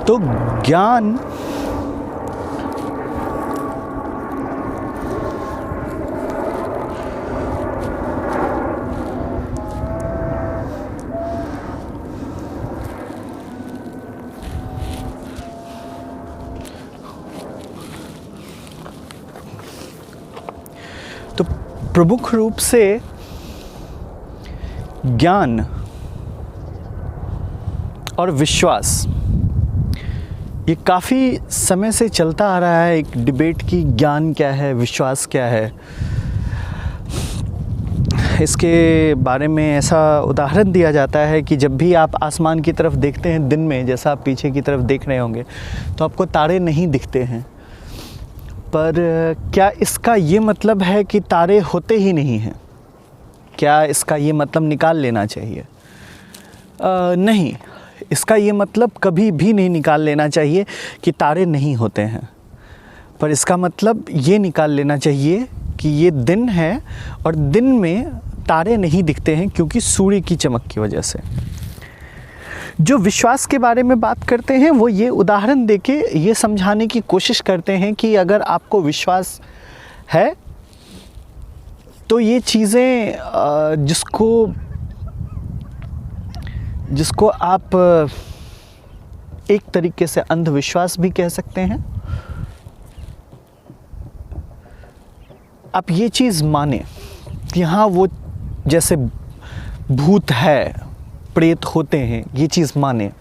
तो ज्ञान तो प्रमुख रूप से ज्ञान और विश्वास, ये काफ़ी समय से चलता आ रहा है एक डिबेट की ज्ञान क्या है, विश्वास क्या है। इसके बारे में ऐसा उदाहरण दिया जाता है कि जब भी आप आसमान की तरफ देखते हैं दिन में, जैसा आप पीछे की तरफ देख रहे होंगे, तो आपको तारे नहीं दिखते हैं। पर क्या इसका ये मतलब है कि तारे होते ही नहीं हैं? क्या इसका ये मतलब निकाल लेना चाहिए? नहीं, इसका ये मतलब कभी भी नहीं निकाल लेना चाहिए कि तारे नहीं होते हैं। पर इसका मतलब ये निकाल लेना चाहिए कि ये दिन है और दिन में तारे नहीं दिखते हैं क्योंकि सूर्य की चमक की वजह से। जो विश्वास के बारे में बात करते हैं वो ये उदाहरण देके ये समझाने की कोशिश करते हैं कि अगर आपको विश्वास है तो ये चीज़ें जिसको आप एक तरीके से अंधविश्वास भी कह सकते हैं, आप ये चीज़ माने कि हाँ वो जैसे भूत है, प्रेत होते हैं, ये चीज़ माने।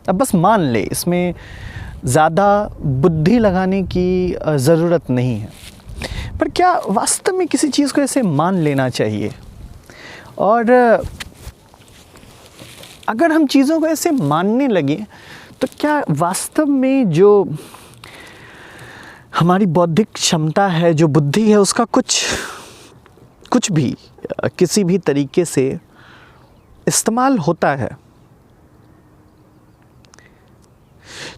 अब बस मान ले, इसमें ज़्यादा बुद्धि लगाने की ज़रूरत नहीं है। पर क्या वास्तव में किसी चीज़ को ऐसे मान लेना चाहिए? और अगर हम चीज़ों को ऐसे मानने लगे तो क्या वास्तव में जो हमारी बौद्धिक क्षमता है, जो बुद्धि है, उसका कुछ भी किसी भी तरीके से इस्तेमाल होता है?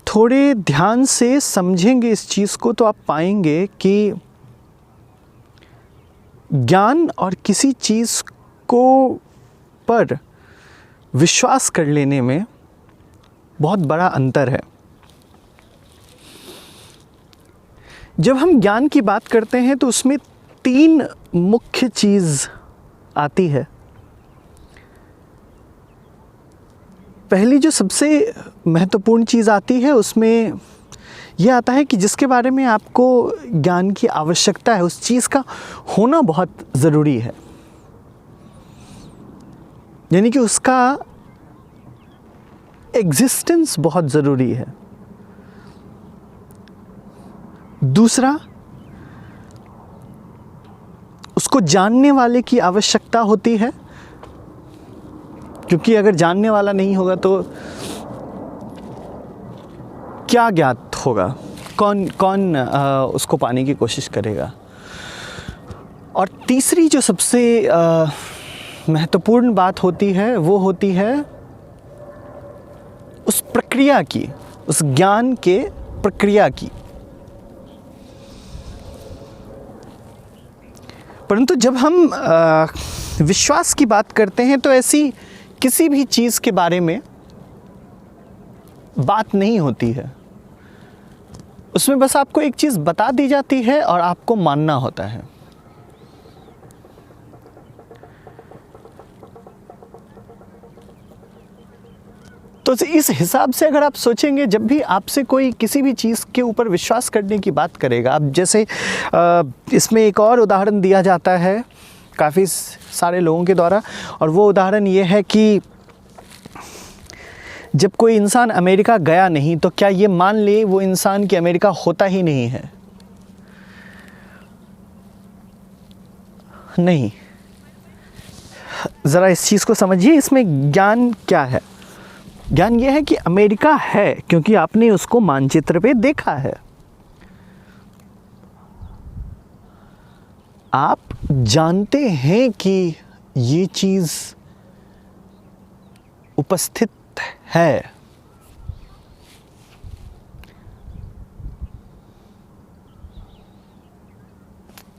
थोड़े ध्यान से समझेंगे इस चीज़ को तो आप पाएंगे कि ज्ञान और किसी चीज़ को पर विश्वास कर लेने में बहुत बड़ा अंतर है। जब हम ज्ञान की बात करते हैं तो उसमें 3 मुख्य चीज़ आती है। पहली जो सबसे महत्वपूर्ण चीज़ आती है उसमें यह आता है कि जिसके बारे में आपको ज्ञान की आवश्यकता है, उस चीज़ का होना बहुत ज़रूरी है, यानी कि उसका एग्जिस्टेंस बहुत ज़रूरी है। दूसरा, उसको जानने वाले की आवश्यकता होती है, क्योंकि अगर जानने वाला नहीं होगा तो क्या ज्ञात होगा, कौन उसको पाने की कोशिश करेगा। और तीसरी जो सबसे महत्वपूर्ण बात होती है वो होती है उस प्रक्रिया की, उस ज्ञान के प्रक्रिया की। परंतु जब हम विश्वास की बात करते हैं तो ऐसी किसी भी चीज़ के बारे में बात नहीं होती है। उसमें बस आपको एक चीज़ बता दी जाती है और आपको मानना होता है। तो इस हिसाब से अगर आप सोचेंगे, जब भी आपसे कोई किसी भी चीज़ के ऊपर विश्वास करने की बात करेगा, अब जैसे इसमें एक और उदाहरण दिया जाता है काफ़ी सारे लोगों के द्वारा, और वो उदाहरण ये है कि जब कोई इंसान अमेरिका गया नहीं तो क्या ये मान ले वो इंसान कि अमेरिका होता ही नहीं है? नहीं। ज़रा इस चीज़ को समझिए, इसमें ज्ञान क्या है? ज्ञान यह है कि अमेरिका है क्योंकि आपने उसको मानचित्र पे देखा है। आप जानते हैं कि ये चीज़ उपस्थित है।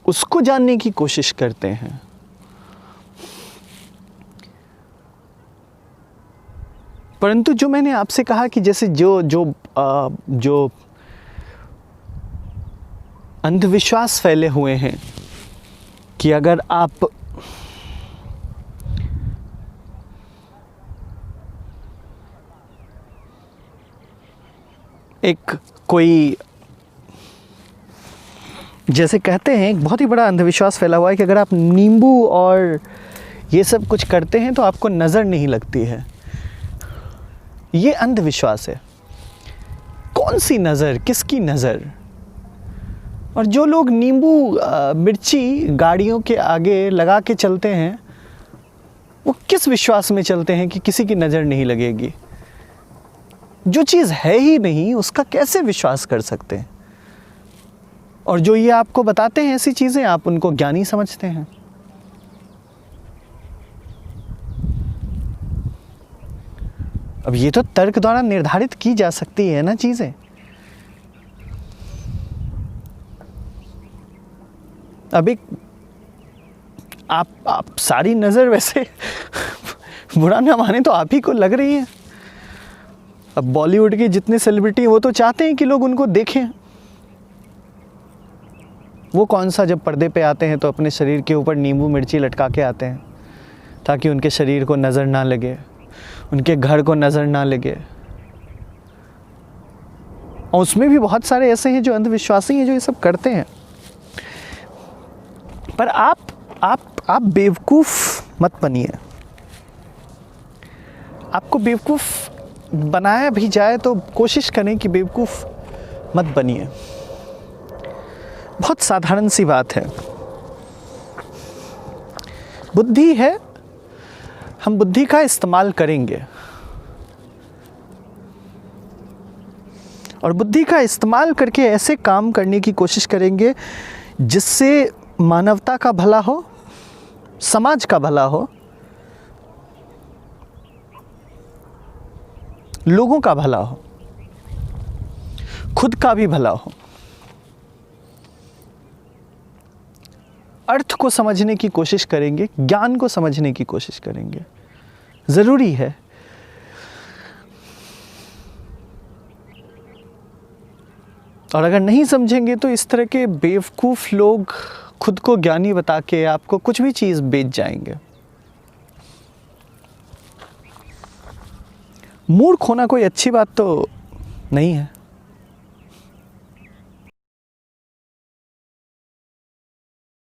उसको जानने की कोशिश करते हैं। परंतु जो मैंने आपसे कहा कि जैसे जो अंधविश्वास फैले हुए हैं कि अगर आप एक कोई, जैसे कहते हैं, एक बहुत ही बड़ा अंधविश्वास फैला हुआ है कि अगर आप नींबू और ये सब कुछ करते हैं तो आपको नज़र नहीं लगती है। ये अंधविश्वास है। कौन सी नज़र, किसकी नज़र? और जो लोग नींबू मिर्ची गाड़ियों के आगे लगा के चलते हैं, वो किस विश्वास में चलते हैं कि किसी की नज़र नहीं लगेगी? जो चीज़ है ही नहीं उसका कैसे विश्वास कर सकते हैं? और जो ये आपको बताते हैं ऐसी चीज़ें, आप उनको ज्ञानी समझते हैं। अब ये तो तर्क द्वारा निर्धारित की जा सकती है ना चीज़ें। अब एक आप सारी नज़र वैसे बुरा ना माने तो आप ही को लग रही है। अब बॉलीवुड के जितने सेलिब्रिटी हैं वो तो चाहते हैं कि लोग उनको देखें। वो कौन सा जब पर्दे पे आते हैं तो अपने शरीर के ऊपर नींबू मिर्ची लटका के आते हैं ताकि उनके शरीर को नज़र ना लगे, उनके घर को नज़र ना लगे। और उसमें भी बहुत सारे ऐसे हैं जो अंधविश्वासी हैं जो ये सब करते हैं। पर आप बेवकूफ़ मत बनिए। आपको बेवकूफ़ बनाया भी जाए तो कोशिश करें कि बेवकूफ़ मत बनिए। बहुत साधारण सी बात है। बुद्धि है, हम बुद्धि का इस्तेमाल करेंगे और बुद्धि का इस्तेमाल करके ऐसे काम करने की कोशिश करेंगे जिससे मानवता का भला हो, समाज का भला हो, लोगों का भला हो, खुद का भी भला हो। अर्थ को समझने की कोशिश करेंगे, ज्ञान को समझने की कोशिश करेंगे। ज़रूरी है। और अगर नहीं समझेंगे तो इस तरह के बेवकूफ़ लोग खुद को ज्ञानी बता के आपको कुछ भी चीज़ बेच जाएंगे। मूर्ख होना कोई अच्छी बात तो नहीं है।